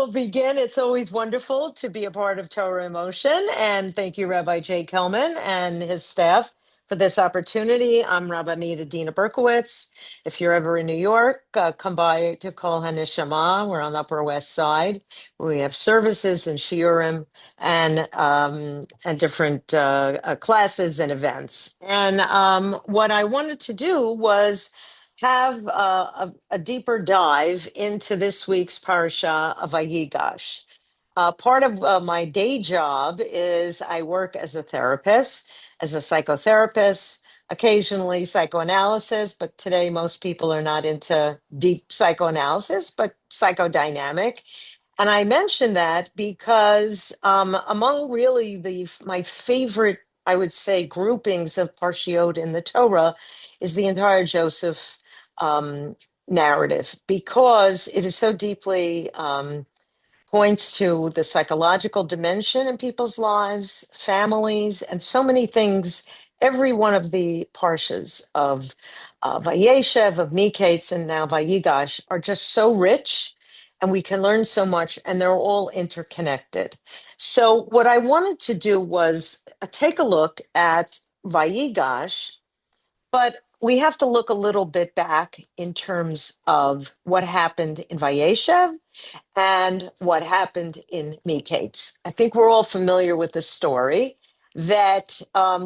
will begin. It's always wonderful to be a part of Torah in Motion. And thank you, Rabbi Jay Kelman and his staff for this opportunity. I'm Rabbanit Adena Berkowitz. If you're ever in New York, come by to Kol HaNeshama. We're on the Upper West Side. We have services and shiurim and different classes and events. And what I wanted to do was have a deeper dive into this week's Parsha of Vayigash. Part of my day job is I work as a therapist, as a psychotherapist, occasionally psychoanalysis, but today most people are not into deep psychoanalysis, but psychodynamic. And I mention that because among really my favorite, I would say, groupings of parshiot in the Torah is the entire Joseph narrative, because it is so deeply points to the psychological dimension in people's lives, families, and so many things. Every one of the parshas of Vayeshev, of Miketz, and now Vayigash are just so rich, and we can learn so much, and they're all interconnected. So, what I wanted to do was take a look at Vayigash, but we have to look a little bit back in terms of what happened in Vayeshev and what happened in Miketz. I think we're all familiar with the story that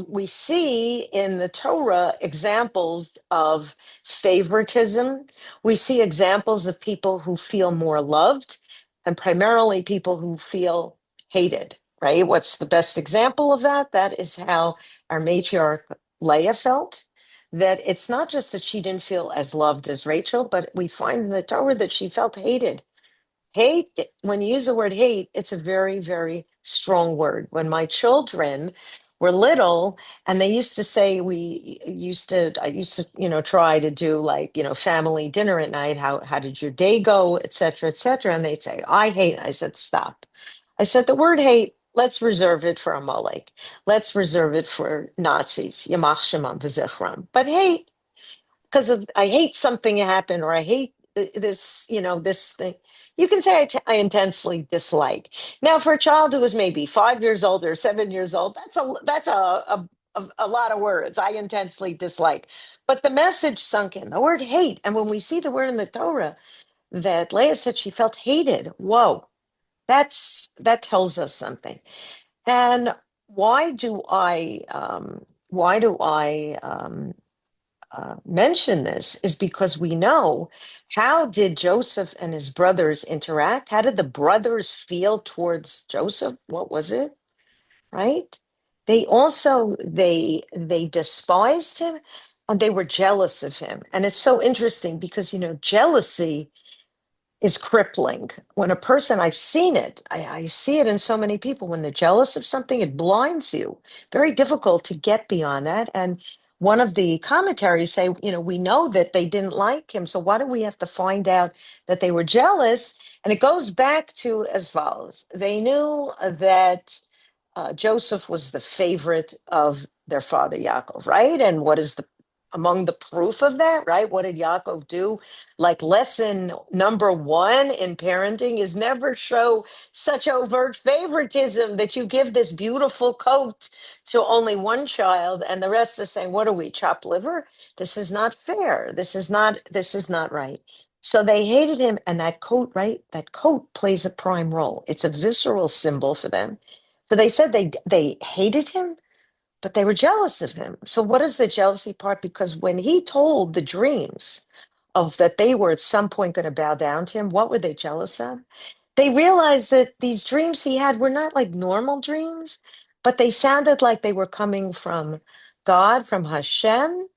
we see in the Torah examples of favoritism. We see examples of people who feel more loved, and primarily people who feel hated, right? What's the best example of that? That is how our matriarch Leah felt. That it's not just that she didn't feel as loved as Rachel, but we find in the Torah that she felt hated. Hate, when you use the word hate, it's a very, very strong word. When my children were little and they used to say, I used to, try to do like, family dinner at night. How did your day go, et cetera, et cetera. And they'd say, I hate. I said, stop. I said, the word hate, let's reserve it for Amalek. Let's reserve it for Nazis, Yamach Shemam v'zichram. But hate, because of I hate something happened, or I hate this, this thing. You can say I intensely dislike. Now, for a child who was maybe 5 years old or 7 years old, that's a lot of words. I intensely dislike, but the message sunk in. The word hate, and when we see the word in the Torah that Leah said she felt hated, whoa, that tells us something. And why do I mention this is because we know, how did Joseph and his brothers interact? How did the brothers feel towards Joseph? What was it? Right? They despised him, and they were jealous of him. And it's so interesting because jealousy is crippling. When a person, I've seen it, I see it in so many people, when they're jealous of something, it blinds you. Very difficult to get beyond that. And one of the commentaries say, we know that they didn't like him. So why do we have to find out that they were jealous? And it goes back to as follows. They knew that Joseph was the favorite of their father Yaakov, right? And what is among the proof of that, right? What did Yaakov do? Like, lesson number one in parenting is never show such overt favoritism that you give this beautiful coat to only one child and the rest are saying, what are we, chopped liver? This is not fair. This is not right. So they hated him, and that coat, right? That coat plays a prime role. It's a visceral symbol for them. So they said they hated him, but they were jealous of him. So what is the jealousy part? Because when he told the dreams of that they were at some point going to bow down to him, what were they jealous of? They realized that these dreams he had were not like normal dreams, but they sounded like they were coming from God, from Hashem,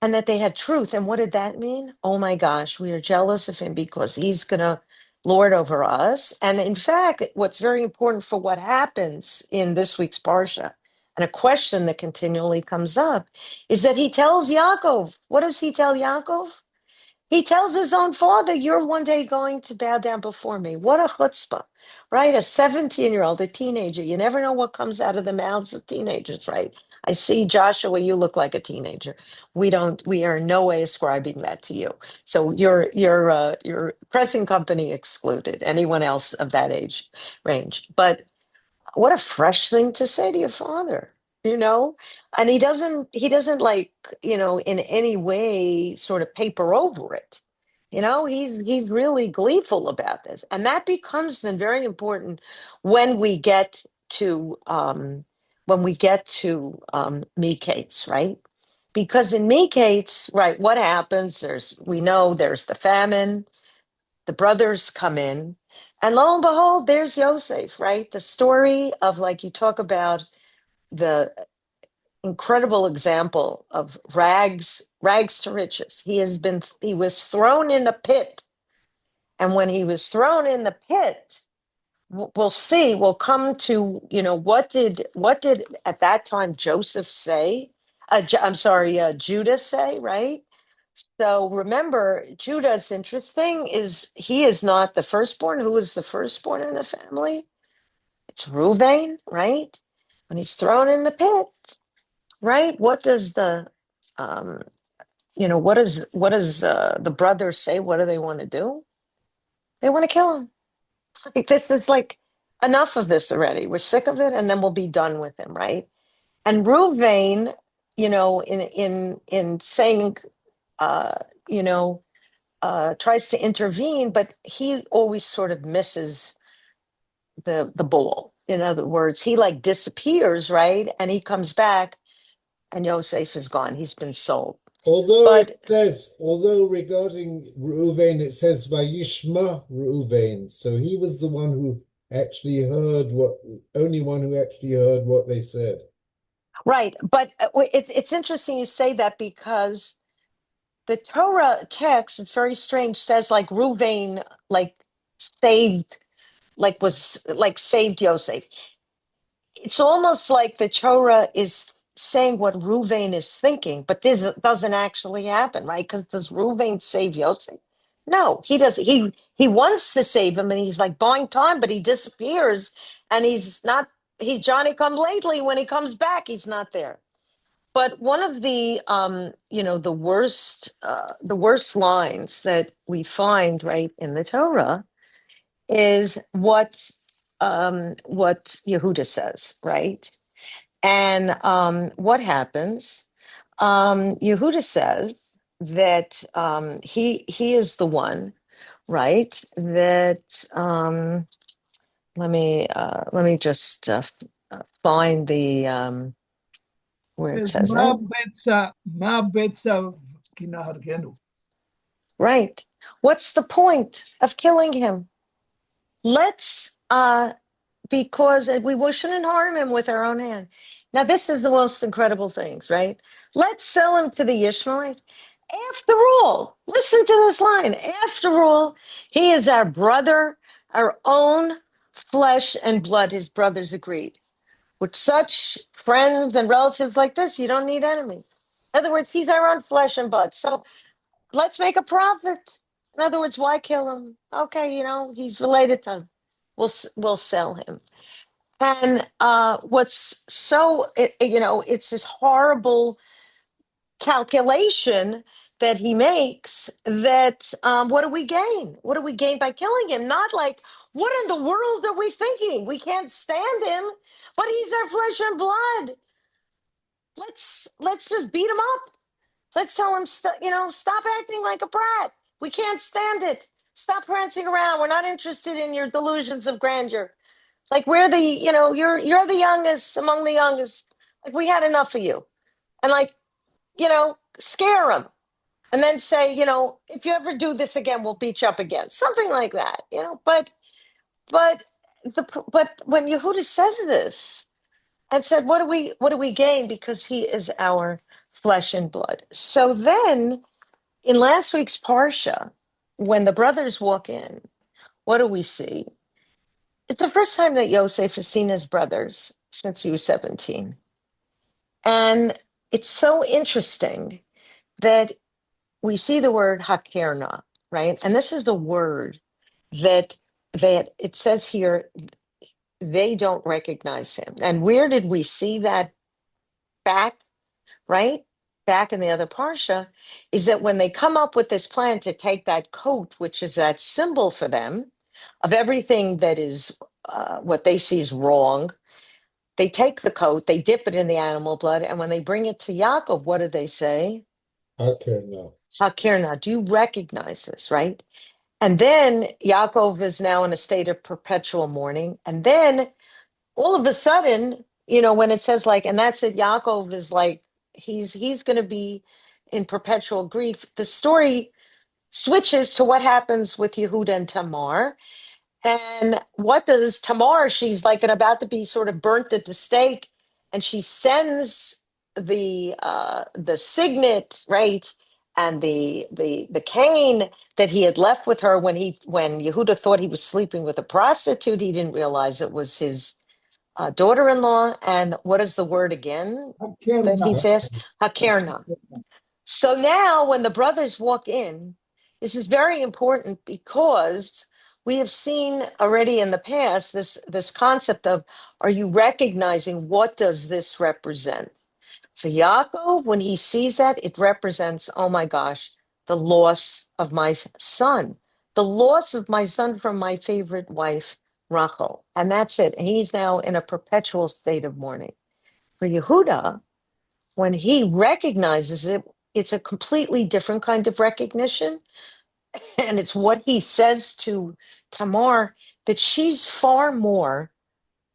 and that they had truth. And what did that mean? Oh my gosh, we are jealous of him because he's going to lord over us. And in fact, what's very important for what happens in this week's Parsha, and a question that continually comes up, is that he tells Yaakov, what does he tell Yaakov? He tells his own father, you're one day going to bow down before me. What a chutzpah, right? A 17-year-old, a teenager. You never know what comes out of the mouths of teenagers, right? I see, Joshua, you look like a teenager. We are in no way ascribing that to you. So your pressing company excluded, anyone else of that age range. But what a fresh thing to say to your father, you know? And he doesn't like, in any way sort of paper over it. He's really gleeful about this. And that becomes then very important when we get to Meat right? Because in Meat right, what happens? We know there's the famine, the brothers come in, and lo and behold, there's Yosef, right? The story of, like, you talk about the incredible example of rags to riches. He was thrown in a pit. And when he was thrown in the pit, we'll come to, what did at that time Joseph say? I'm sorry, Judah say, right? So remember, Judah's interesting is he is not the firstborn. Who is the firstborn in the family? It's Reuven, right? When he's thrown in the pit, right? Um, what does the brothers say? What do they want to do? They want to kill him. Like, this is like enough of this already. We're sick of it, and then we'll be done with him, right? And Reuven, in saying, uh, you know, tries to intervene, but he always sort of misses the ball. In other words, he like disappears, right? And he comes back, and Yosef is gone. He's been sold. But Although regarding Reuven, it says Vayishma Reuven. So he was the one who actually only one who actually heard what they said. right, but it's interesting you say that because the Torah text, it's very strange, says like Reuven like saved, saved Yosef. It's almost like the Torah is saying what Ruvain is thinking, but this doesn't actually happen, right? Because does Ruvain save Yosef? No, he doesn't. He wants to save him, and he's like buying time, but he disappears, and he's not. He Johnny come lately. When he comes back, he's not there. But one of the worst lines that we find right in the Torah is what Yehuda says, right? And what happens? Yehuda says that he is the one, right? That let me just find the where it Says says it. Ma betza kinahargenu. Right. What's the point of killing him? Let's because we shouldn't harm him with our own hand. Now, this is the most incredible things, right? Let's sell him to the Ishmaelites. After all, listen to this line. After all, he is our brother, our own flesh and blood. His brothers agreed. With such friends and relatives like this, you don't need enemies. In other words, he's our own flesh and blood. So let's make a profit. In other words, why kill him? Okay, he's related to him. We'll sell him. And what's so, it's this horrible calculation that he makes that what do we gain? What do we gain by killing him? Not like, what in the world are we thinking? We can't stand him, but he's our flesh and blood. Let's just beat him up. Let's tell him, stop acting like a brat. We can't stand it. Stop prancing around. We're not interested in your delusions of grandeur. Like, we're you're the youngest among the youngest. Like, we had enough of you. And like, scare them. And then say, if you ever do this again, we'll beat you up again. Something like that, but but when Yehuda says this and said, what do we gain? Because he is our flesh and blood. So then in last week's Parsha, when the brothers walk in, what do we see? It's the first time that Yosef has seen his brothers since he was 17. And it's so interesting that we see the word hakerna, right? And this is the word that it says here, they don't recognize him. And where did we see that back, right? Back in the other Parsha, is that when they come up with this plan to take that coat, which is that symbol for them of everything that is what they see is wrong, they take the coat, they dip it in the animal blood, and when they bring it to Yaakov, what do they say? Okay, no. Hakirna, do you recognize this, right? And then Yaakov is now in a state of perpetual mourning. And then all of a sudden, when it says like, and that's it, Yaakov is like, he's going to be in perpetual grief. The story switches to what happens with Yehuda and Tamar. And what does Tamar? She's like about to be sort of burnt at the stake, and she sends the signet, right, and the cane that he had left with her when Yehuda thought he was sleeping with a prostitute. He didn't realize it was his daughter-in-law. And what is the word again that he Hakerna. says? Hakerna. So now, when the brothers walk in, this is very important because we have seen already in the past this concept of, are you recognizing what does this represent? For Yaakov, when he sees that, it represents, oh my gosh, the loss of my son, the loss of my son from my favorite wife, Rachel. And that's it. And he's now in a perpetual state of mourning. For Yehuda, when he recognizes it, it's a completely different kind of recognition. And it's what he says to Tamar, that she's far more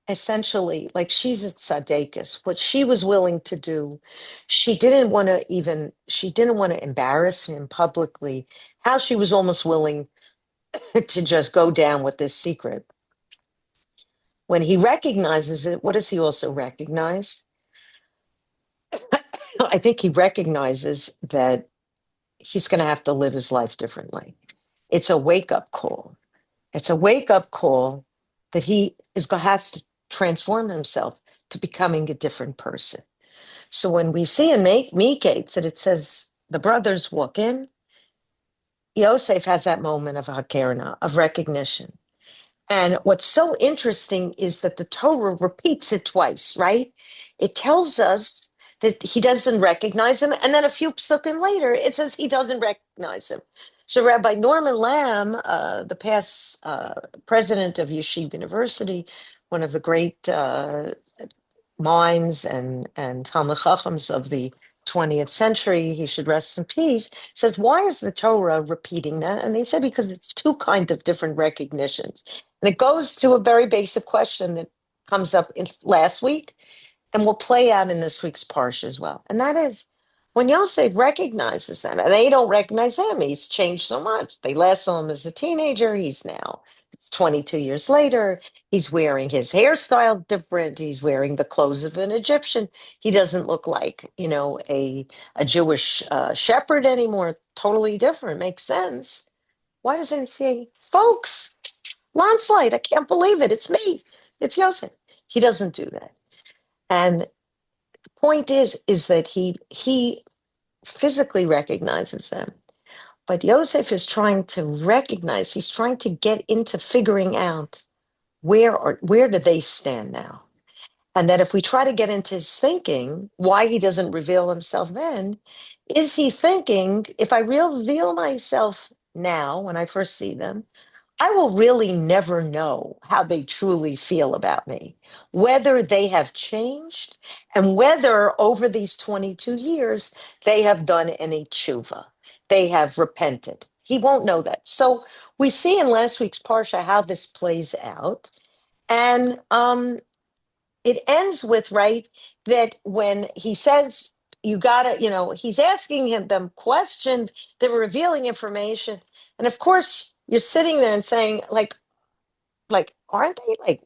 essentially like she's a tzaddikus. What she was willing to do, she didn't want to embarrass him publicly. How she was almost willing to just go down with this secret. When he recognizes it, what does he also recognize? I think he recognizes that he's going to have to live his life differently. It's a wake up call. It's a wake up call that has to transform himself to becoming a different person. So when we see in Miketz that it says the brothers walk in, Yosef has that moment of hakerna, of recognition. And what's so interesting is that the Torah repeats it twice, right? It tells us that he doesn't recognize him. And then a few psukim later, it says he doesn't recognize him. So Rabbi Norman Lamb, the past president of Yeshiva University, one of the great minds and Talmud Chachams of the 20th century, he should rest in peace, says, why is the Torah repeating that? And they said, because it's two kinds of different recognitions. And it goes to a very basic question that comes up in last week and will play out in this week's Parsha as well. And that is, when Yosef recognizes them, and they don't recognize him, he's changed so much. They last saw him as a teenager. He's now 22 years later. He's wearing his hairstyle different. He's wearing the clothes of an Egyptian. He doesn't look like, a Jewish shepherd anymore. Totally different. Makes sense. Why doesn't he say, folks, landslide, I can't believe it. It's me. It's Yosef. He doesn't do that. And the point is that he physically recognizes them. But Yosef is trying to recognize, he's trying to get into figuring out where do they stand now? And that if we try to get into his thinking, why he doesn't reveal himself then, is he thinking, if I reveal myself now when I first see them, I will really never know how they truly feel about me, whether they have changed and whether over these 22 years they have done any tshuva, they have repented. He won't know that. So we see in last week's Parsha how this plays out. And it ends with, right, that when he says, you gotta, he's asking them questions that are revealing information. And of course, you're sitting there and saying, like, aren't they like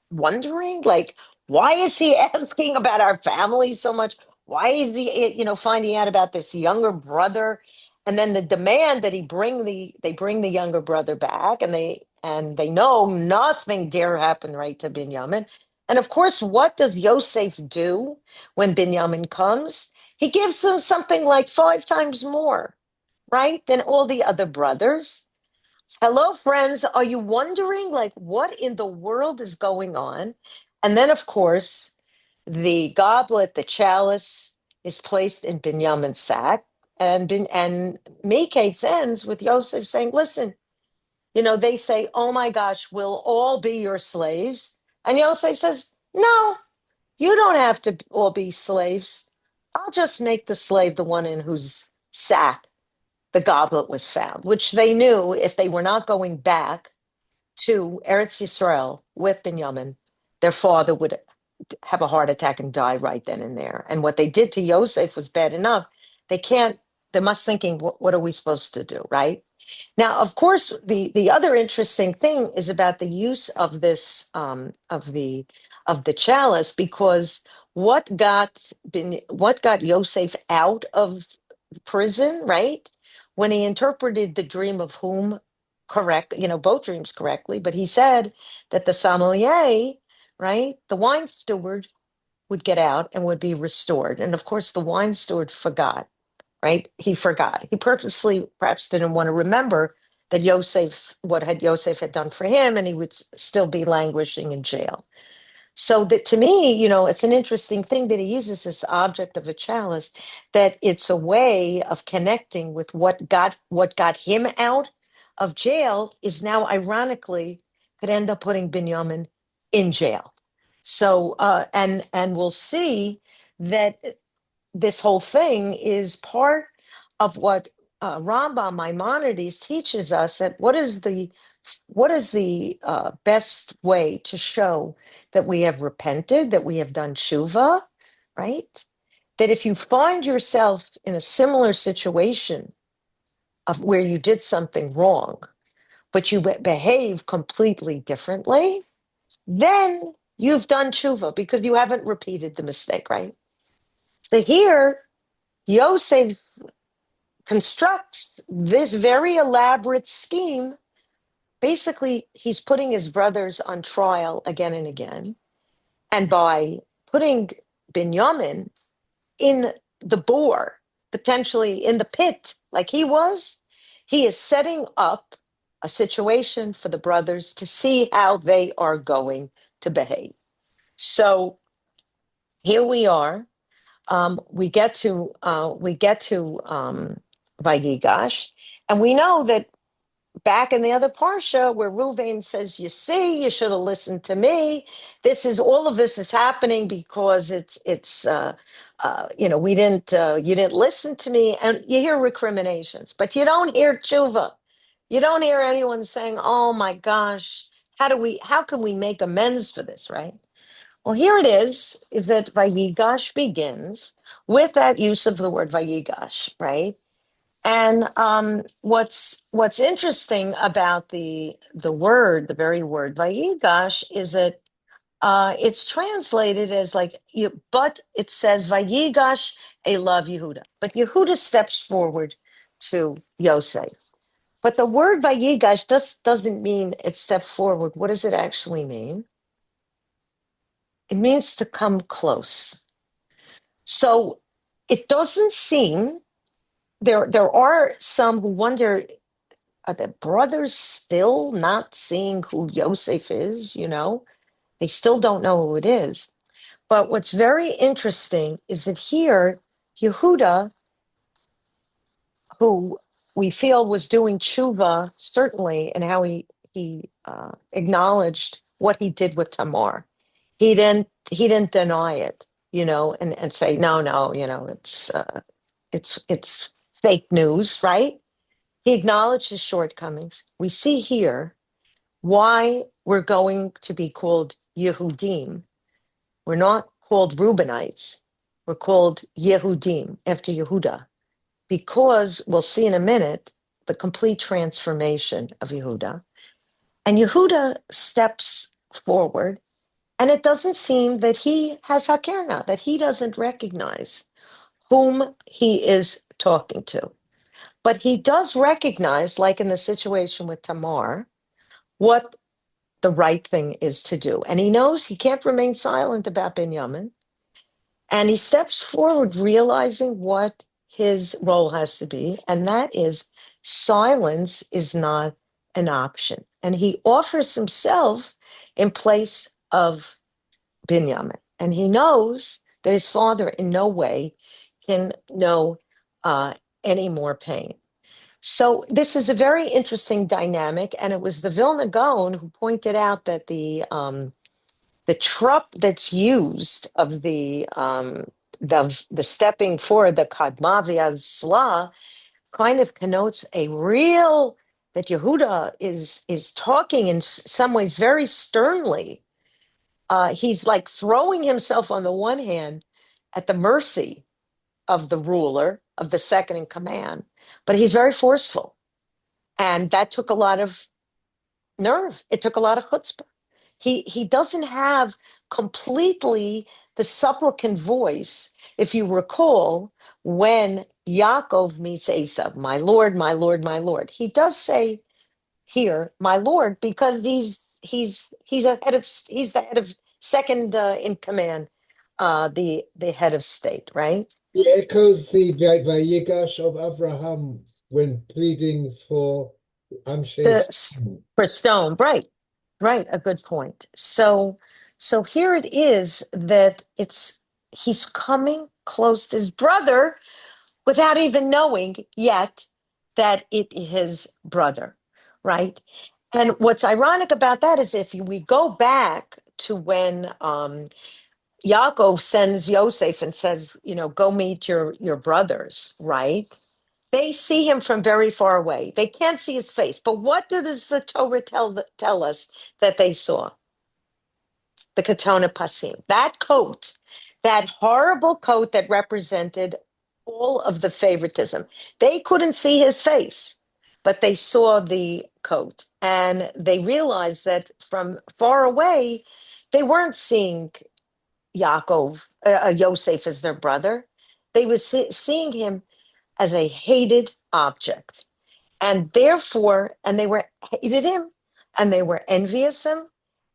wondering, like, why is he asking about our family so much? Why is he, finding out about this younger brother? And then the demand that they bring the younger brother back, and they know nothing dare happen, right, to Binyamin. And of course, what does Yosef do when Binyamin comes? He gives him something like 5 times more, right, than all the other brothers. Hello, friends. Are you wondering, like, what in the world is going on? And then, of course, the goblet, the chalice, is placed in Binyamin's sack, and Miketz ends with Yosef saying, "Listen, they say, 'Oh my gosh, we'll all be your slaves,' and Yosef says, 'No, you don't have to all be slaves. I'll just make the slave the one in whose sack the goblet was found," which they knew if they were not going back to Eretz Yisrael with Binyamin, their father would have a heart attack and die right then and there. And what they did to Yosef was bad enough. They must thinking, what are we supposed to do, right? Now, of course, the other interesting thing is about the use of this of the chalice, because what got Yosef out of prison, right? When he interpreted the dream of whom correct, both dreams correctly, but he said that the sommelier, right, the wine steward, would get out and would be restored. And of course, the wine steward forgot, right? He forgot. He purposely perhaps didn't want to remember that Yosef had done for him, and he would still be languishing in jail. So that, to me, it's an interesting thing that he uses this object of a chalice, that it's a way of connecting with what got him out of jail is now ironically could end up putting Binyamin in jail. So and we'll see that this whole thing is part of what Rambam Maimonides teaches us, that what is the best way to show that we have repented, that we have done tshuva, right? That if you find yourself in a similar situation of where you did something wrong, but you behave completely differently, then you've done tshuva because you haven't repeated the mistake, right? So here, Yosef constructs this very elaborate scheme. Basically, he's putting his brothers on trial again and again. And by putting Binyamin in the bore, potentially in the pit, like he was, he is setting up a situation for the brothers to see how they are going to behave. So here we are. We get to Vayigash, and we know that back in the other parsha where Ruvain says, "You see, you should have listened to me." All of this is happening because you didn't listen to me, and you hear recriminations, but you don't hear tshuva. You don't hear anyone saying, "Oh my gosh, how can we make amends for this?" Right? Well, here it is that Vayigash begins with that use of the word Vayigash, right? And what's interesting about the very word Vayigash, is that it's translated as but it says Vayigash Elav Yehuda. But Yehuda steps forward to Yosef. But the word Vayigash doesn't mean it stepped forward. What does it actually mean? It means to come close. So it doesn't seem, there are some who wonder, are the brothers still not seeing who Yosef is? They still don't know who it is. But what's very interesting is that here, Yehuda, who we feel was doing tshuva, certainly, and how he acknowledged what he did with Tamar. He didn't deny it, and say, no, it's fake news, right? He acknowledged his shortcomings. We see here why we're going to be called Yehudim. We're not called Reubenites. We're called Yehudim, after Yehuda, because we'll see in a minute the complete transformation of Yehuda. And Yehuda steps forward, and it doesn't seem that he has Hakerna, that he doesn't recognize whom he is talking to. But he does recognize, like in the situation with Tamar, what the right thing is to do. And he knows he can't remain silent about Binyamin. And he steps forward realizing what his role has to be, and that is silence is not an option. And he offers himself in place of Binyamin. And he knows that his father in no way can know any more pain. So this is a very interesting dynamic, and it was the Vilna Gaon who pointed out that the trup that's used of the stepping forward, the kadma sla, kind of connotes a real that Yehuda is talking in some ways very sternly. He's like throwing himself on the one hand at the mercy of the ruler, of the second in command, but he's very forceful. And that took a lot of nerve. It took a lot of chutzpah. He doesn't have completely the supplicant voice. If you recall, when Yaakov meets Esav, my Lord, my Lord, my Lord, he does say here, my Lord, because he's the head of second in command, the head of state, right? He echoes the Vayigash of Abraham when pleading for The Anshe. for stone, right? Right, a good point. So here it is that he's coming close to his brother without even knowing yet that it is his brother, right? And what's ironic about that is if we go back to when Yaakov sends Yosef and says, go meet your brothers, right? They see him from very far away. They can't see his face. But what does the Torah tell us that they saw? The Ketona Pasim. That coat, that horrible coat that represented all of the favoritism. They couldn't see his face, but they saw the coat. And they realized that from far away, they weren't seeing Yosef as their brother. They were seeing him as a hated object. And therefore, and they were hated him, and they were envious him,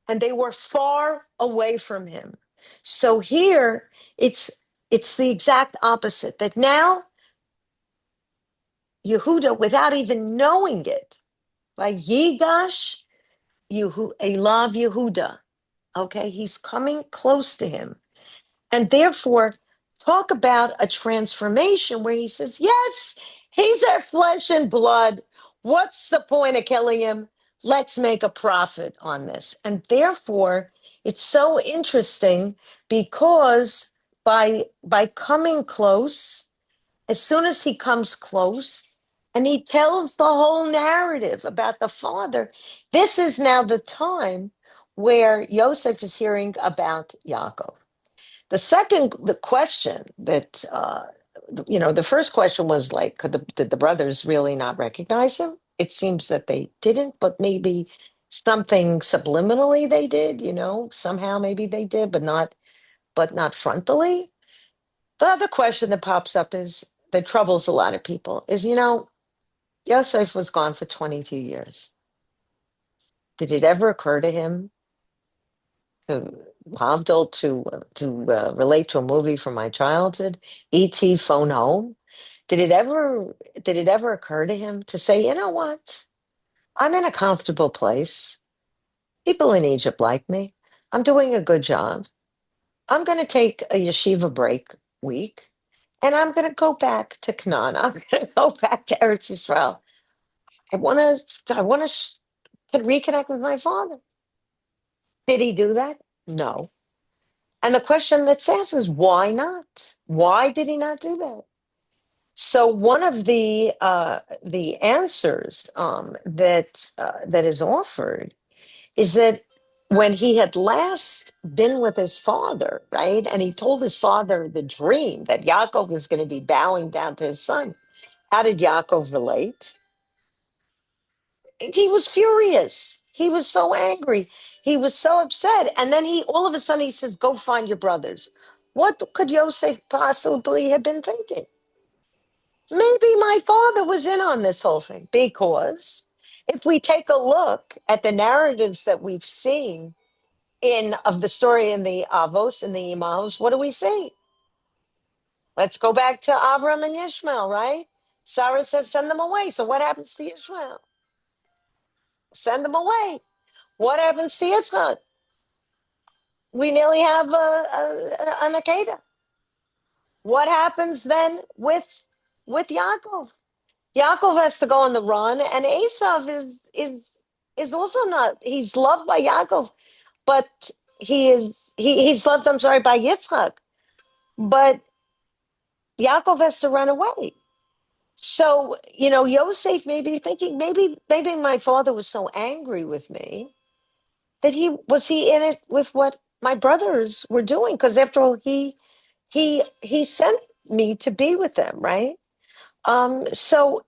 and they were far away from him. So here it's the exact opposite, that now Yehuda, without even knowing it, like Yigash, Elav Yehuda, okay, he's coming close to him. And therefore, talk about a transformation where he says, yes, he's our flesh and blood. What's the point of killing him? Let's make a profit on this. And therefore, it's so interesting because by coming close, as soon as he comes close and he tells the whole narrative about the father, this is now the time where Yosef is hearing about Yaakov. The question that, the first question was like, did the brothers really not recognize him? It seems that they didn't, but maybe something subliminally they did, somehow maybe they did, but not frontally. The other question that pops up is that troubles a lot of people is, Yosef was gone for 22 years. Did it ever occur to him to Havdil to relate to a movie from my childhood, E.T. Phone Home? Did it ever occur to him to say, you know what? I'm in a comfortable place. People in Egypt like me. I'm doing a good job. I'm going to take a yeshiva break week, and I'm going to go back to Canaan. I'm going to go back to Eretz Yisrael. I want to reconnect with my father. Did he do that? No. And the question that's asked is why not? Why did he not do that? So one of the answers that is offered is that when he had last been with his father, right, and he told his father the dream that Yaakov was going to be bowing down to his son, how did Yaakov relate? He was furious. He was so angry. He was so upset. And then he all of a sudden he says, "Go find your brothers." What could Yosef possibly have been thinking? Maybe my father was in on this whole thing, because if we take a look at the narratives that we've seen in of the story in the Avos and the Imahos, what do we see? Let's go back to Avram and Ishmael, right? Sarah says, send them away. So what happens to Ishmael? Send them away. What happens to Yitzchak? we nearly have an Akeda. What happens then with Yaakov? Yaakov has to go on the run, and Esav is also not. He's loved by Yaakov, but he's loved. I'm sorry, by Yitzchak, but Yaakov has to run away. So Yosef may be thinking maybe my father was so angry with me that he in it with what my brothers were doing, because after all he sent me to be with them, right? So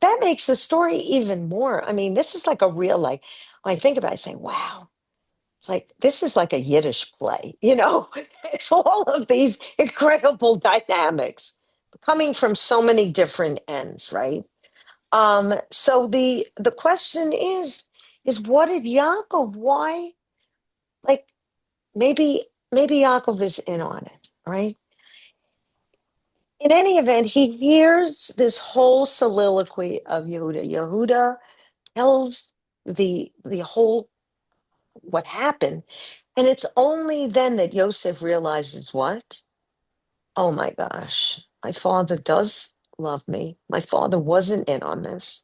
that makes the story even more. I mean, this is like a real, like, when I think about it, I say, wow, like this is like a Yiddish play, It's all of these incredible dynamics coming from so many different ends, right? So the question is what did Yaakov, why, like, maybe Yaakov is in on it, right? In any event, he hears this whole soliloquy of Yehuda. Yehuda tells the whole what happened, and it's only then that Yosef realizes what? Oh my gosh, my father does love me. My father wasn't in on this.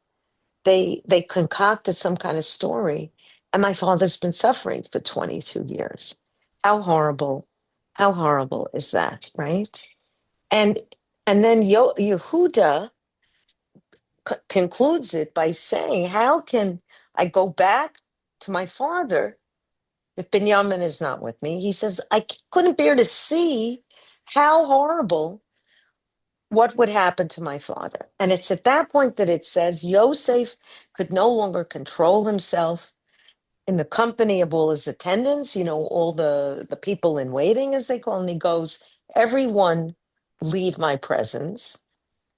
They concocted some kind of story, and my father's been suffering for 22 years. How horrible! How horrible is that, right? And and then Yehuda concludes it by saying, "How can I go back to my father if Binyamin is not with me?" He says, "I couldn't bear to see how horrible what would happen to my father." And it's at that point that it says Yosef could no longer control himself in the company of all his attendants, all the people in waiting, as they call him. He goes, "Everyone leave my presence."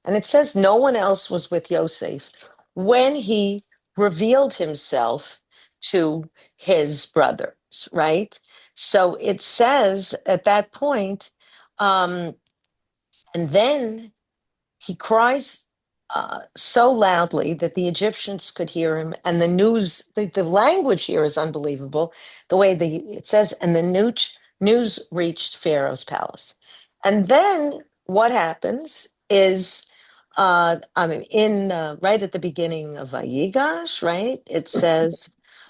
And it says no one else was with Yosef when he revealed himself to his brothers, right? So it says at that point, um, and then he cries so loudly that the Egyptians could hear him, and the news, the language here is unbelievable. The way it says, and the news reached Pharaoh's palace. And then what happens is, I mean, in right at the beginning of Vayigash, right? It says,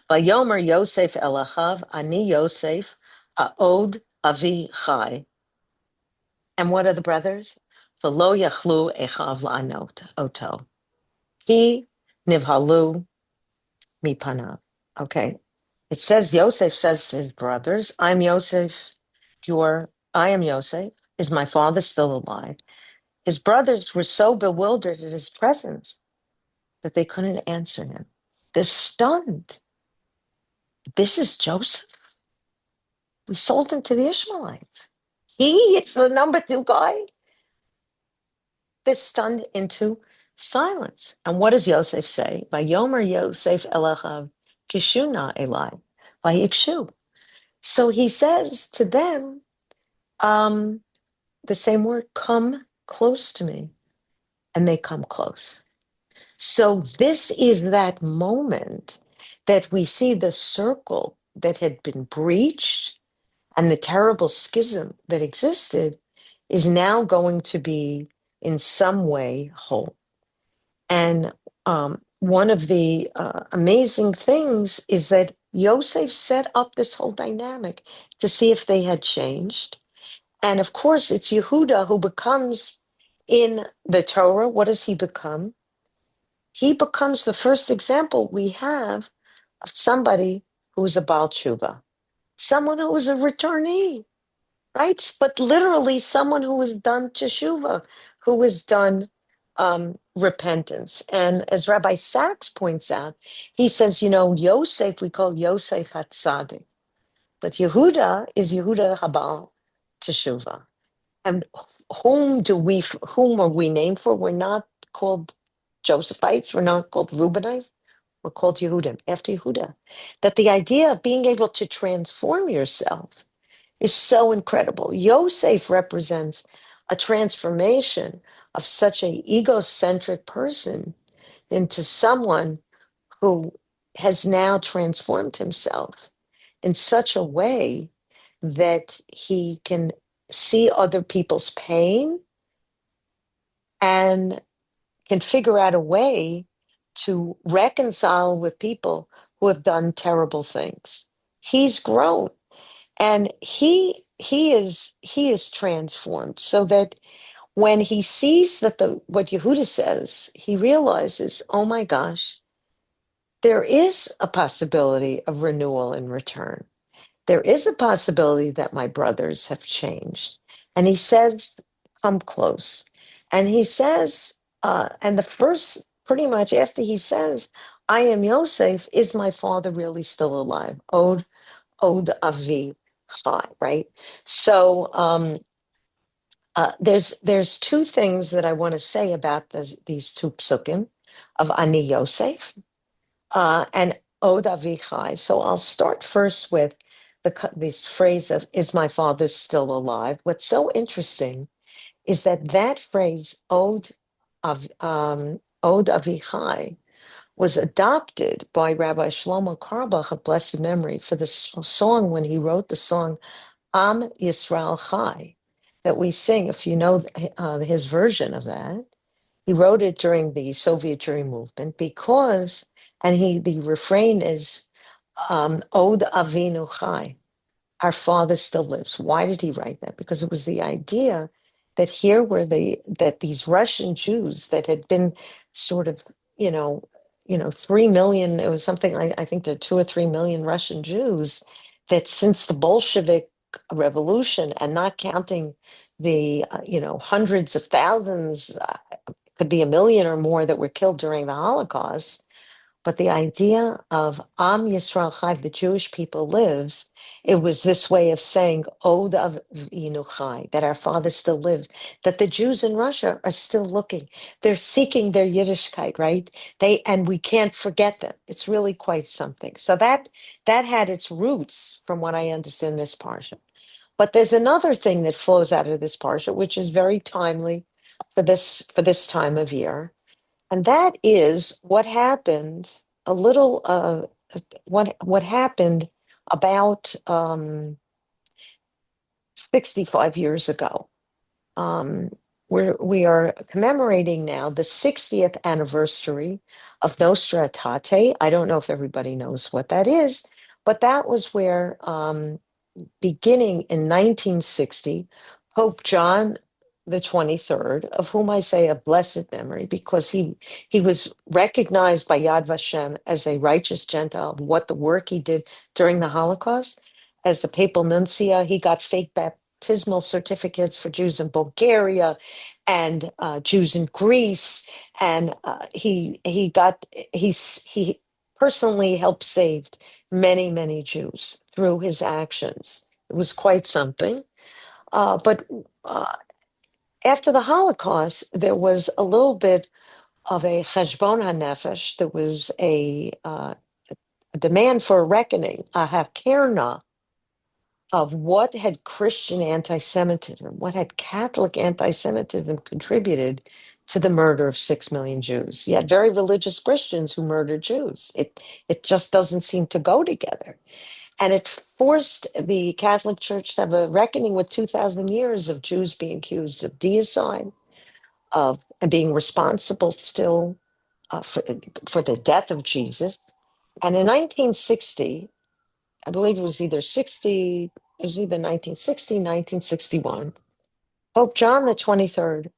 "Vayomer Yosef Elachav, Ani Yosef, Aod Avi Chai." And what are the brothers? V'lo yachlu echav la'anot oto. He nivhalu mipanav. Okay. It says, Yosef says to his brothers, "I'm Yosef, I am Yosef. Is my father still alive?" His brothers were so bewildered at his presence that they couldn't answer him. They're stunned. This is Joseph? We sold him to the Ishmaelites. He is the number two guy? They're stunned into silence. And what does Yosef say? Vayomer Yosef Elachav Kishuna Elai Vayikshu. So he says to them, the same word, "Come close to me." And they come close. So this is that moment that we see the circle that had been breached and the terrible schism that existed is now going to be in some way whole. And one of the amazing things is that Yosef set up this whole dynamic to see if they had changed. And of course, it's Yehuda who becomes, in the Torah, what does he become? He becomes the first example we have of somebody who's a Baal Tshuva, someone who was a returnee, right? But literally someone who has done teshuva, who has done repentance. And as Rabbi Sachs points out, he says, Yosef, we call Yosef HaTzadik, but Yehuda is Yehuda Habal teshuva. And whom are we named for? We're not called Josephites. We're not called Reubenites. We're called Yehudim, after Yehuda. That the idea of being able to transform yourself is so incredible. Yosef represents a transformation of such an egocentric person into someone who has now transformed himself in such a way that he can see other people's pain and can figure out a way to reconcile with people who have done terrible things. He's grown, and he is transformed, so that when he sees that the what Yehuda says, he realizes, oh my gosh, there is a possibility of renewal and return. There is a possibility that my brothers have changed. And he says, come close. And he says, and the first, pretty much after he says, I am Yosef, is my father really still alive? Od Avi Chai, right? So there's two things that I want to say about these two psukim of Ani Yosef and Od Avichai. So I'll start first with this phrase of "Is my father still alive?" What's so interesting is that phrase Od Avichai was adopted by Rabbi Shlomo Carlebach of blessed memory for the song when he wrote the song Am Yisrael Chai that we sing. If you know his version of that, he wrote it during the Soviet Jewry movement because, and the refrain is Od Avinu Chai, our father still lives. Why did he write that? Because it was the idea that here were that these Russian Jews that had been sort of, you know, 3 million, it was something I think there are 2 or 3 million Russian Jews that since the Bolshevik revolution, and not counting the hundreds of thousands, could be a million or more that were killed during the Holocaust. But the idea of Am Yisrael Chai, the Jewish people lives, it was this way of saying Od Avinu Chai, that our father still lives, that the Jews in Russia are still looking. They're seeking their Yiddishkeit, right? And we can't forget them. It's really quite something. So that had its roots, from what I understand, this parsha. But there's another thing that flows out of this parsha, which is very timely for this time of year, and that is what happened a little what happened about 65 years ago. We are commemorating now the 60th anniversary of Nostra Aetate. I don't know if everybody knows what that is, but that was where beginning in 1960, Pope John the 23rd, of whom I say a blessed memory, because he was recognized by Yad Vashem as a righteous Gentile, what the work he did during the Holocaust. As the papal nuncio, he got fake baptismal certificates for Jews in Bulgaria and Jews in Greece, and he personally helped save many Jews through his actions. It was quite something. But after the Holocaust, there was a little bit of a cheshbon hanefesh. There was a demand for a reckoning, a hakerna, of what had Christian anti-Semitism, what had Catholic anti-Semitism contributed to the murder of 6 million Jews. You had very religious Christians who murdered Jews. It just doesn't seem to go together. And it forced the Catholic Church to have a reckoning with 2,000 years of Jews being accused of deicide, of being responsible still for the death of Jesus. And in 1960, I believe it was either 1960, 1961, Pope John the 23rd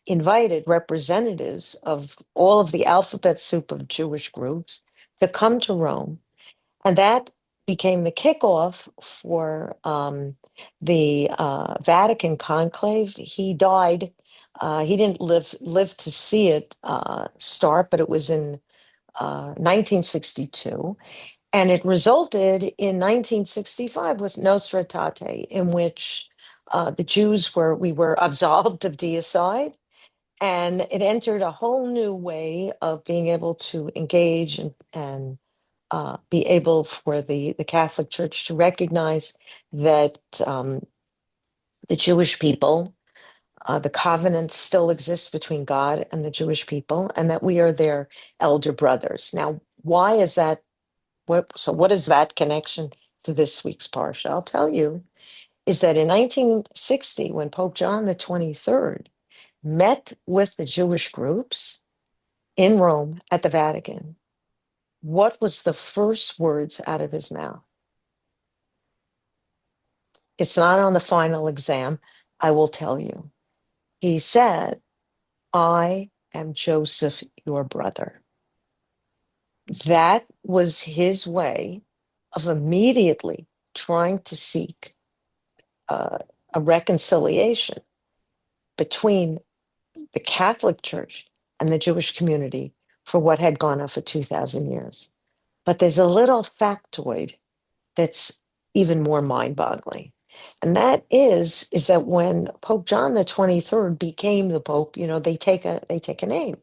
invited representatives of all of the alphabet soup of Jewish groups to come to Rome. And that became the kickoff for the Vatican conclave. He died. He didn't live to see it start, but it was in 1962. And it resulted in 1965 with Nostra Aetate, in which we were absolved of deicide, and it entered a whole new way of being able to engage and be able for the Catholic Church to recognize that the Jewish people, the covenant still exists between God and the Jewish people, and that we are their elder brothers. Now, why is that? What is that connection for this week's Parsha, I'll tell you, is that in 1960, when Pope John the 23rd met with the Jewish groups in Rome at the Vatican, what was the first words out of his mouth? It's not on the final exam. I will tell you. He said, I am Joseph, your brother. That was his way of immediately trying to seek a reconciliation between the Catholic Church and the Jewish community for what had gone on for 2,000 years. But there's a little factoid that's even more mind-boggling. And that is that when Pope John the 23rd became the Pope, they take a name.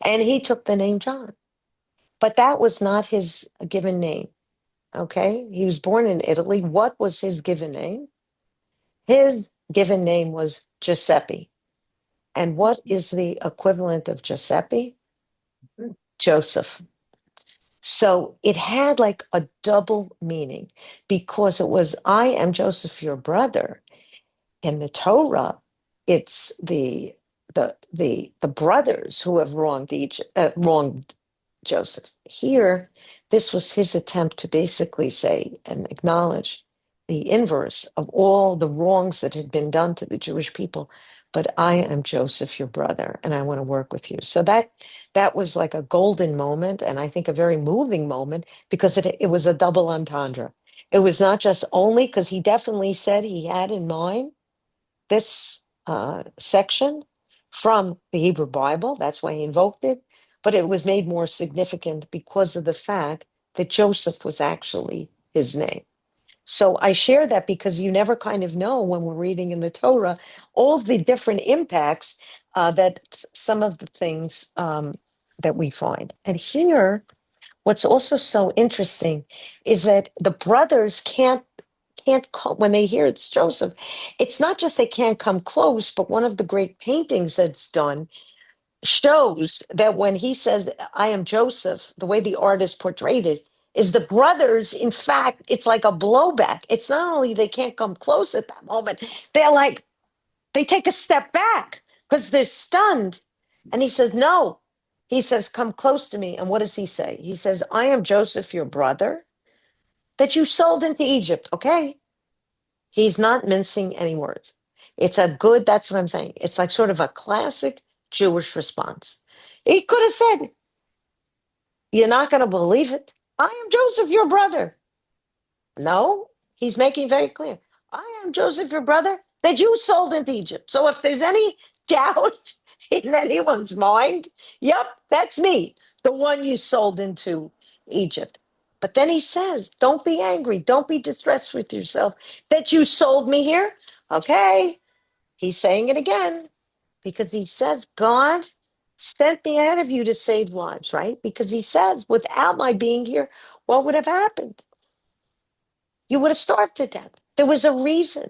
And he took the name John. But that was not his given name. Okay. He was born in Italy. What was his given name? His given name was Giuseppe. And what is the equivalent of Giuseppe? Joseph. So it had like a double meaning because it was, I am Joseph, your brother. In the Torah, it's the brothers who have wronged Joseph. Here, this was his attempt to basically say and acknowledge the inverse of all the wrongs that had been done to the Jewish people. But I am Joseph, your brother, and I want to work with you. So that was like a golden moment, and I think a very moving moment because it was a double entendre. It was not just only because he definitely said he had in mind this section from the Hebrew Bible. That's why he invoked it. But it was made more significant because of the fact that Joseph was actually his name. So I share that because you never kind of know when we're reading in the Torah all the different impacts that some of the things that we find. And here, what's also so interesting is that the brothers when they hear it's Joseph, it's not just they can't come close, but one of the great paintings that's done shows that when he says, I am Joseph, the way the artist portrayed it is the brothers, in fact, it's like a blowback. It's not only they can't come close at that moment, they take a step back because they're stunned. And he says, no. He says, come close to me. And what does he say? He says, I am Joseph, your brother, that you sold into Egypt. Okay. He's not mincing any words. That's what I'm saying. It's like sort of a classic Jewish response. He could have said, you're not going to believe it. I am Joseph, your brother. No, he's making very clear. I am Joseph, your brother, that you sold into Egypt. So if there's any doubt in anyone's mind, yep, that's me, the one you sold into Egypt. But then he says, don't be angry. Don't be distressed with yourself that you sold me here. Okay. He's saying it again because he says, God sent me ahead of you to save lives, right? Because he says, without my being here, what would have happened? You would have starved to death. There was a reason.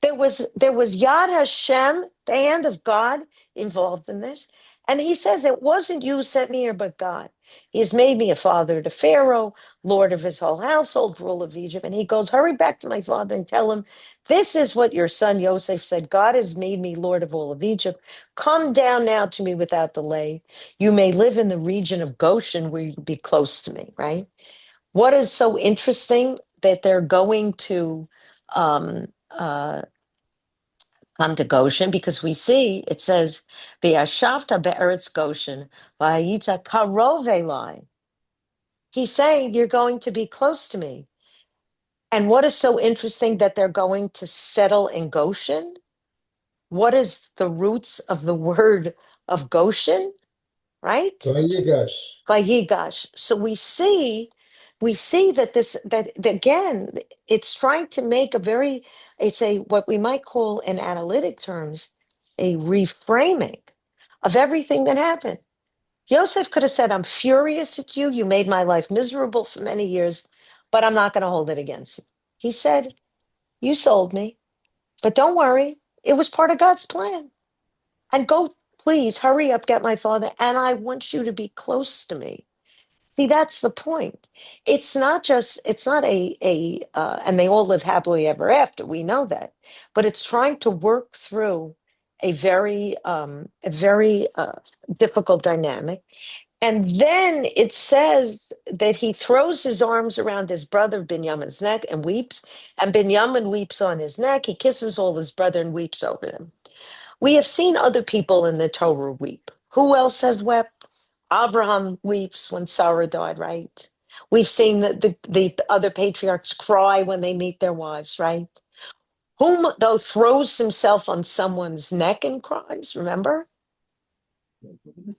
There was Yad Hashem, the hand of God, involved in this. And he says, it wasn't you who sent me here, but God. He has made me a father to Pharaoh, lord of his whole household, ruler of Egypt. And he goes, hurry back to my father and tell him, this is what your son Yosef said. God has made me lord of all of Egypt. Come down now to me without delay. You may live in the region of Goshen where you'll be close to me, right? What is so interesting that they're going to um, uh, come to Goshen because we see it says the Ashavta be'eretz Goshen va'ayita karov elai. He's saying you're going to be close to me. And what is so interesting that they're going to settle in Goshen? What is the roots of the word of Goshen? Right? Vayigash. Vayigash. So we see that again, it's trying to make it's a what we might call in analytic terms, a reframing of everything that happened. Yosef could have said, I'm furious at you. You made my life miserable for many years, but I'm not going to hold it against you. He said, you sold me, but don't worry. It was part of God's plan. And go, please hurry up, get my father. And I want you to be close to me. See, that's the point. It's not and they all live happily ever after. We know that, but it's trying to work through a very difficult dynamic. And then it says that he throws his arms around his brother Binyamin's neck and weeps, and Binyamin weeps on his neck. He kisses all his brother and weeps over them. We have seen other people in the Torah weep. Who else has wept? Abraham weeps when Sarah died, right? We've seen the other patriarchs cry when they meet their wives, right? Whom, though, throws himself on someone's neck and cries, remember?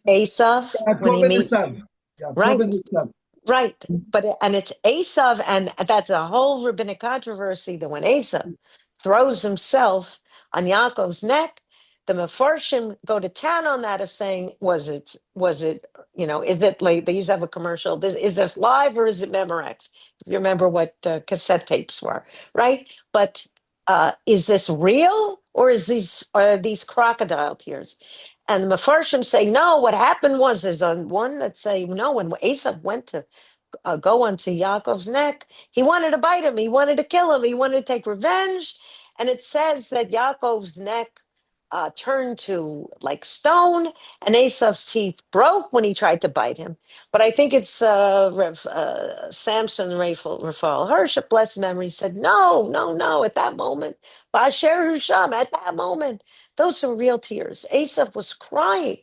Esav, when Yaakov he and meet, Esav. Yaakov and right? Esav. Right. But and it's Esav, and that's a whole rabbinic controversy that when Esav throws himself on Yaakov's neck, the Mefarshim go to town on that of saying, was it, is it like they used to have a commercial? Is this live or is it Memorex? If you remember what cassette tapes were, right? But is this real or are these crocodile tears? And the Mefarshim say, no, what happened was there's one that say, no, when Esav went to go onto Yaakov's neck. He wanted to bite him. He wanted to kill him. He wanted to take revenge. And it says that Yaakov's neck turned to like stone, and Esav's teeth broke when he tried to bite him. But I think it's Samson Raphael Hirsch, of blessed memory, said, no, no, no, at that moment, Basher Husham, at that moment, those are real tears. Esav was crying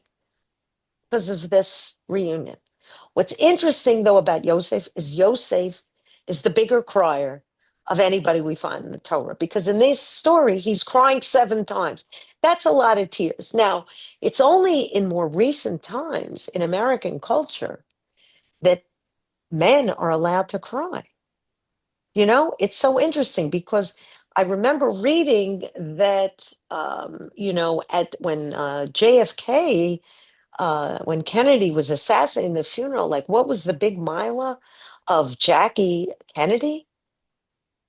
because of this reunion. What's interesting, though, about Yosef is the bigger crier of anybody we find in the Torah, because in this story, he's crying 7 times. That's a lot of tears. Now, it's only in more recent times in American culture that men are allowed to cry. It's so interesting because I remember reading that, at when JFK when Kennedy was assassinated, the funeral, like what was the big mila of Jackie Kennedy?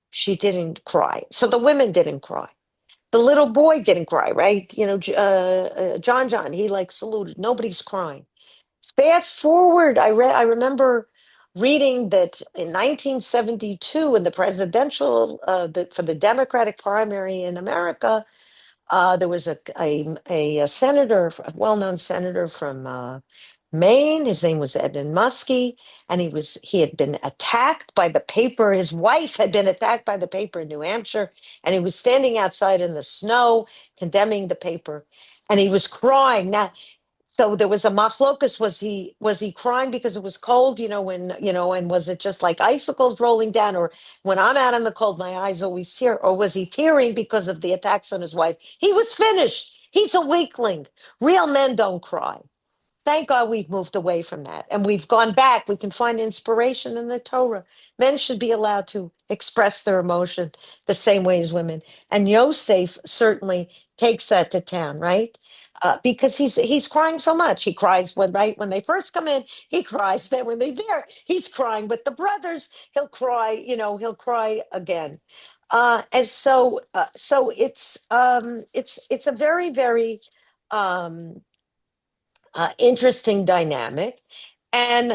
She didn't cry. So the women didn't cry. The little boy didn't cry, right? John, he like saluted. Nobody's crying. Fast forward, I remember reading that in 1972, in the presidential, for the Democratic primary in America, there was a senator, a well-known senator from Maine. His name was Edmund Muskie, and he had been attacked by the paper. His wife had been attacked by the paper in New Hampshire, and he was standing outside in the snow condemning the paper, and he was crying. Now, so there was a machlokus. Was he crying because it was cold? And was it just like icicles rolling down, or when I'm out in the cold, my eyes always tear, or was he tearing because of the attacks on his wife? He was finished. He's a weakling. Real men don't cry. Thank God we've moved away from that and we've gone back. We can find inspiration in the Torah. Men should be allowed to express their emotion the same way as women. And Yosef certainly takes that to town, right? Because he's crying so much. He cries when they first come in. He cries. Then when they're there, he's crying with the brothers. He'll cry. He'll cry again. And so it's a very very um, interesting dynamic, and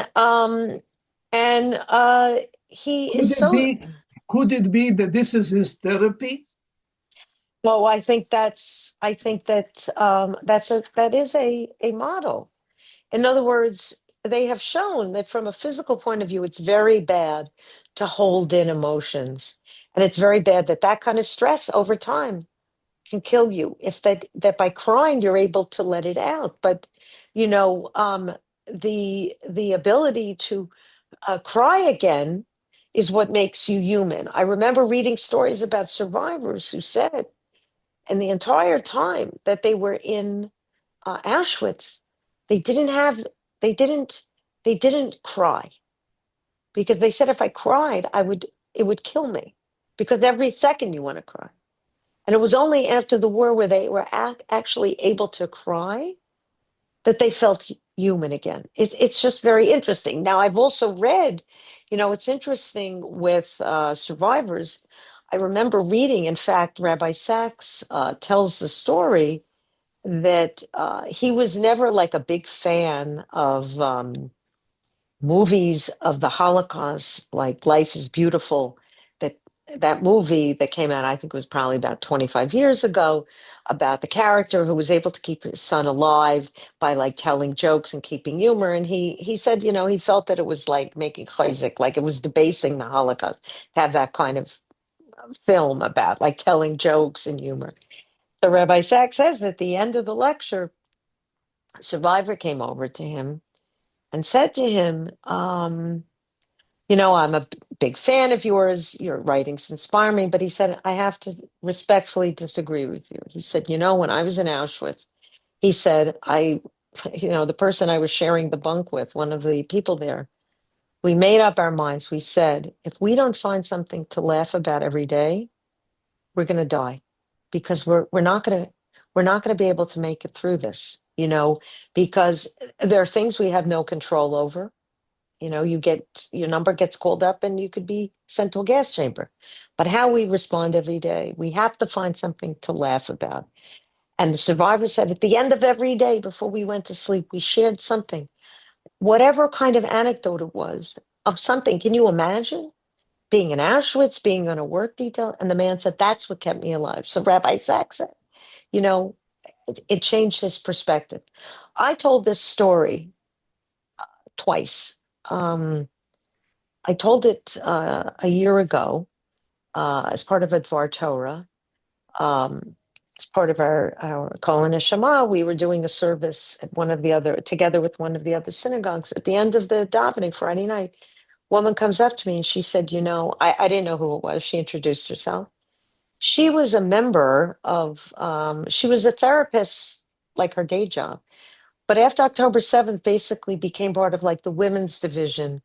he Could is it so. be? Could it be that this is his therapy? Well, I think that is a model. In other words, they have shown that from a physical point of view, it's very bad to hold in emotions, and it's very bad that kind of stress over time can kill you. If that by crying you're able to let it out, but you know the ability to cry again is what makes you human. I remember reading stories about survivors who said in the entire time that they were in Auschwitz, they didn't have they didn't they didn't cry because they said if I cried, it would kill me because every second you want to cry. And it was only after the war where they were actually able to cry that they felt human again. It's just very interesting. Now, I've also read, it's interesting with survivors. I remember reading, in fact, Rabbi Sachs tells the story that he was never like a big fan of movies of the Holocaust, like Life is Beautiful, that that movie that came out, I think it was probably about 25 years ago, about the character who was able to keep his son alive by like telling jokes and keeping humor. And he said, he felt that it was like making chayzik, like it was debasing the Holocaust, to have that kind of film about like telling jokes and humor. So Rabbi Sachs says at the end of the lecture, a survivor came over to him and said to him, I'm a big fan of yours. Your writings inspire me. But he said, I have to respectfully disagree with you. He said, when I was in Auschwitz, he said, the person I was sharing the bunk with, one of the people there, we made up our minds. We said, if we don't find something to laugh about every day, we're going to die because we're not going to be able to make it through this, because there are things we have no control over. Your number gets called up and you could be sent to a gas chamber. But how we respond every day, we have to find something to laugh about. And the survivor said at the end of every day before we went to sleep, we shared something, whatever kind of anecdote it was, of something. Can you imagine being in Auschwitz, being on a work detail? And the man said, that's what kept me alive. So Rabbi Sachs said, you know, it changed his perspective. I told this story twice. I told it a year ago as part of a Dvar Torah. As part of our Kol Neshama, we were doing a service at together with one of the other synagogues. At the end of the davening Friday night, woman comes up to me and she said, I didn't know who it was. She introduced herself. She was a member of, she was a therapist, like her day job. But after October 7th, basically became part of like the women's division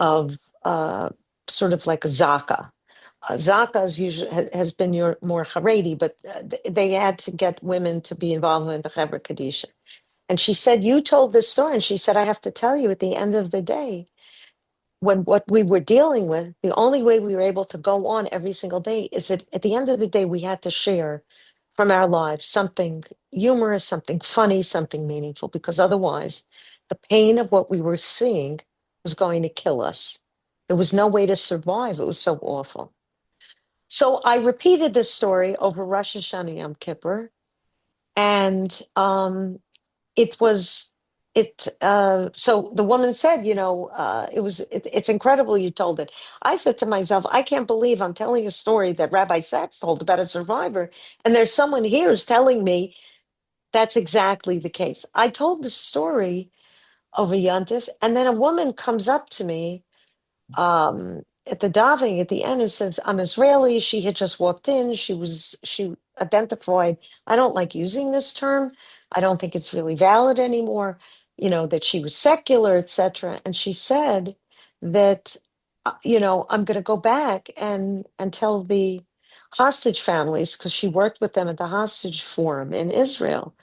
of sort of like a Zaka. Zaka is usually has been more Haredi, but they had to get women to be involved in the Chevra Kadisha. And she said, you told this story. And she said, I have to tell you, at the end of the day, when what we were dealing with, the only way we were able to go on every single day is that at the end of the day, we had to share from our lives something humorous, something funny, something meaningful, because otherwise the pain of what we were seeing was going to kill us. There was no way to survive. It was so awful. So I repeated this story over Rosh Hashanah Yom Kippur, and it was it. So the woman said, it's incredible you told it. I said to myself, I can't believe I'm telling a story that Rabbi Sachs told about a survivor, and there's someone here who's telling me that's exactly the case. I told the story over Yontif, and then a woman comes up to me at the davening at the end who says, I'm Israeli. She had just walked in. She identified, I don't like using this term. I don't think it's really valid anymore, that she was secular, etc. And she said that, I'm going to go back and tell the hostage families, because she worked with them at the hostage forum in Israel.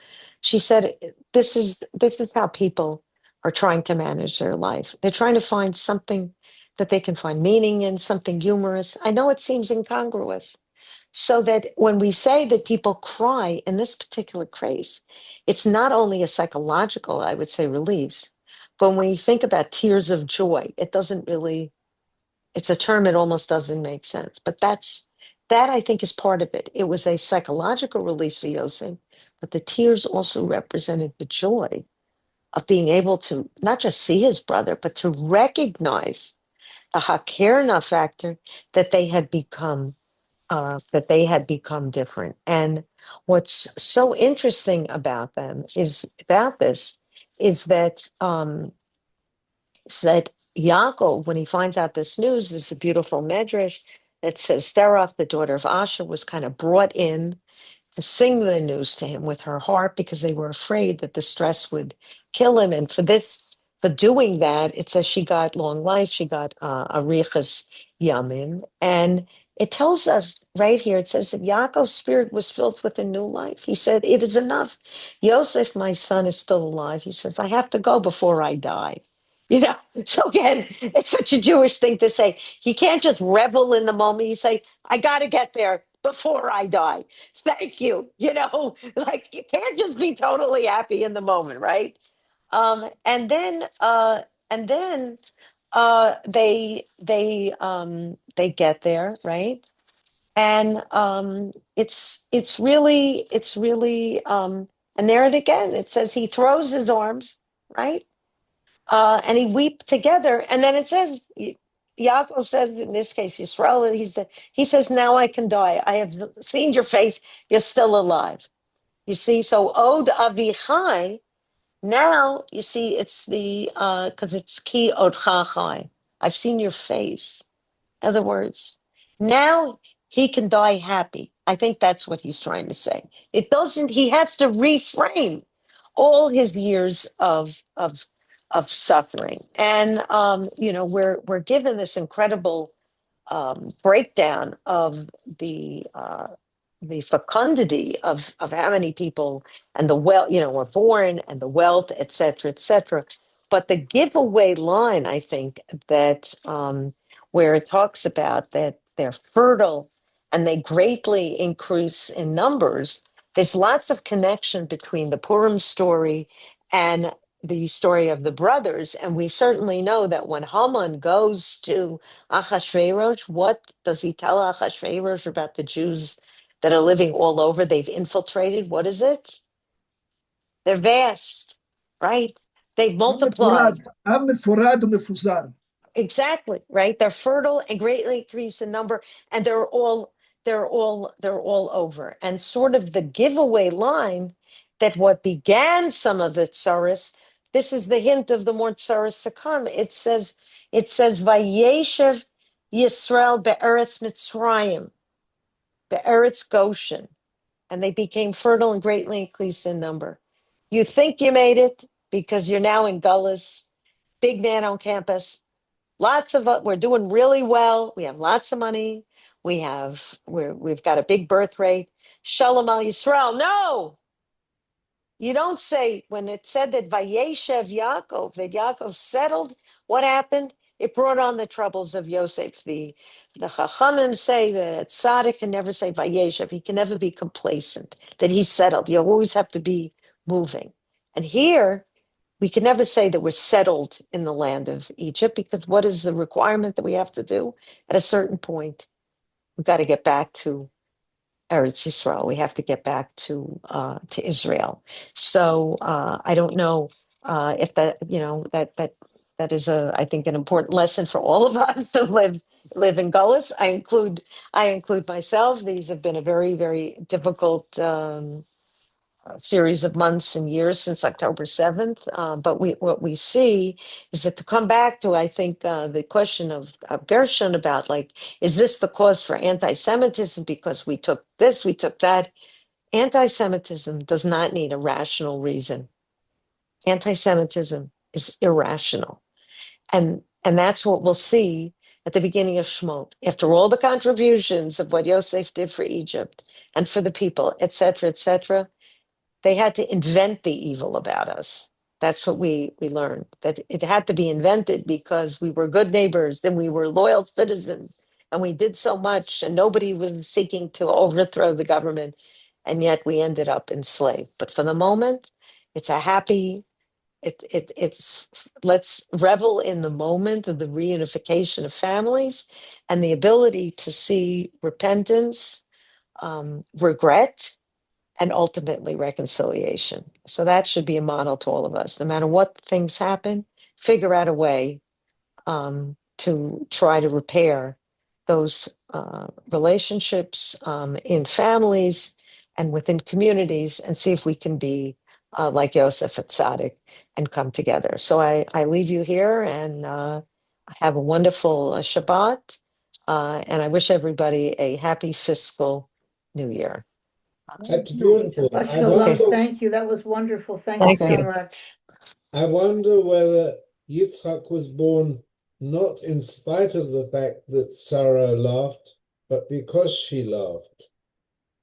She said, this is how people are trying to manage their life. They're trying to find something that they can find meaning in, something humorous. I know it seems incongruous. So that when we say that people cry in this particular case, it's not only a psychological, I would say, release, but when we think about tears of joy, it doesn't really, it's a term, it almost doesn't make sense. But that I think is part of it. It was a psychological release for Yosef, but the tears also represented the joy of being able to not just see his brother, but to recognize the Hakerna factor that they had become different. And what's so interesting about this is that Yaakov, when he finds out this news, there's a beautiful medrash that says Seraph, the daughter of Asher, was kind of brought in to sing the news to him with her harp because they were afraid that the stress would kill him. And for doing that, it says she got long life, she got arichas yamim. And it tells us right here, it says that Yaakov's spirit was filled with a new life. He said, it is enough. Yosef, my son, is still alive. He says, I have to go before I die. So again, it's such a Jewish thing to say. He can't just revel in the moment. You say, I got to get there before I die. Thank you. Like you can't just be totally happy in the moment, right? And then and then they get there, right? And and there it again. It says he throws his arms, right? And he weep together. And then it says, Yaakov says, in this case, Yisrael, he says, now I can die. I have seen your face. You're still alive. You see, so Od Avichai, now you see it's because it's Ki Od Chachai. I've seen your face. In other words, now he can die happy. I think that's what he's trying to say. It doesn't, he has to reframe all his years of suffering. And we're given this incredible breakdown of the fecundity of how many people and the wealth, were born and the wealth, et cetera, et cetera. But the giveaway line, I think, that where it talks about that they're fertile and they greatly increase in numbers, there's lots of connection between the Purim story and the story of the brothers. And we certainly know that when Haman goes to Achashverosh, what does he tell Achashverosh about the Jews that are living all over? They've infiltrated. What is it? They're vast, right? They've multiplied. עם מפורד ומפוזר. Exactly, right? They're fertile and greatly increase in number, and they're all over. And sort of the giveaway line that what began some of the tsaris, this is the hint of the more tsaris to come. It says Vayeshev Yisrael be'eretz Mitzrayim, be'eretz Goshen, and they became fertile and greatly increased in number. You think you made it because you're now in Gullus, big man on campus. Lots of we're doing really well. We have lots of money. We've got a big birth rate. Shalom al Yisrael. No, you don't say when it said that Vayeshev Yaakov, that Yaakov settled. What happened? It brought on the troubles of Yosef. The Chachamim say that a tzaddik can never say Vayeshev. He can never be complacent. That he settled. You always have to be moving. And here we can never say that we're settled in the land of Egypt, because what is the requirement that we have to do? At a certain point, we've got to get back to Eretz Yisrael. We have to get back to Israel. So I don't know if that that is I think an important lesson for all of us to live in Gullus. I include myself. These have been a very, very difficult series of months and years since October 7th. But what we see is that to come back to, I think, the question of Gershon about, like, is this the cause for anti-Semitism because we took this, we took that? Anti-Semitism does not need a rational reason. Anti-Semitism is irrational. And that's what we'll see at the beginning of Shemot. After all the contributions of what Yosef did for Egypt and for the people, et cetera, they had to invent the evil about us. That's what we learned, that it had to be invented because we were good neighbors and we were loyal citizens and we did so much and nobody was seeking to overthrow the government. And yet we ended up enslaved. But for the moment, it's a happy, it's let's revel in the moment of the reunification of families and the ability to see repentance, regret, and ultimately reconciliation. So that should be a model to all of us. No matter what things happen, figure out a way to try to repair those relationships in families and within communities, and see if we can be like Yosef at Tzaddik and come together. So I leave you here, and have a wonderful Shabbat, and I wish everybody a happy fiscal New Year. That's beautiful. Shabbat I shalom. wonder, Thank you. That was wonderful. Thank Thank you so you. much. I wonder whether Yitzchak was born not in spite of the fact that Sarah laughed, but because she laughed.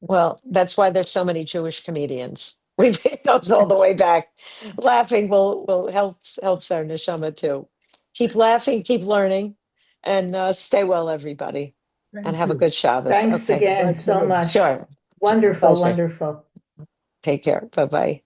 Well, that's why there's so many Jewish comedians. It goes all the way back. Laughing will helps our neshama too. Keep laughing, keep learning, and stay well, everybody. Thank And have a you. good Shabbos. Thanks Okay. again Shabbat so shalom. much. Sure. Wonderful, Pleasure. wonderful. Take care. Bye-bye.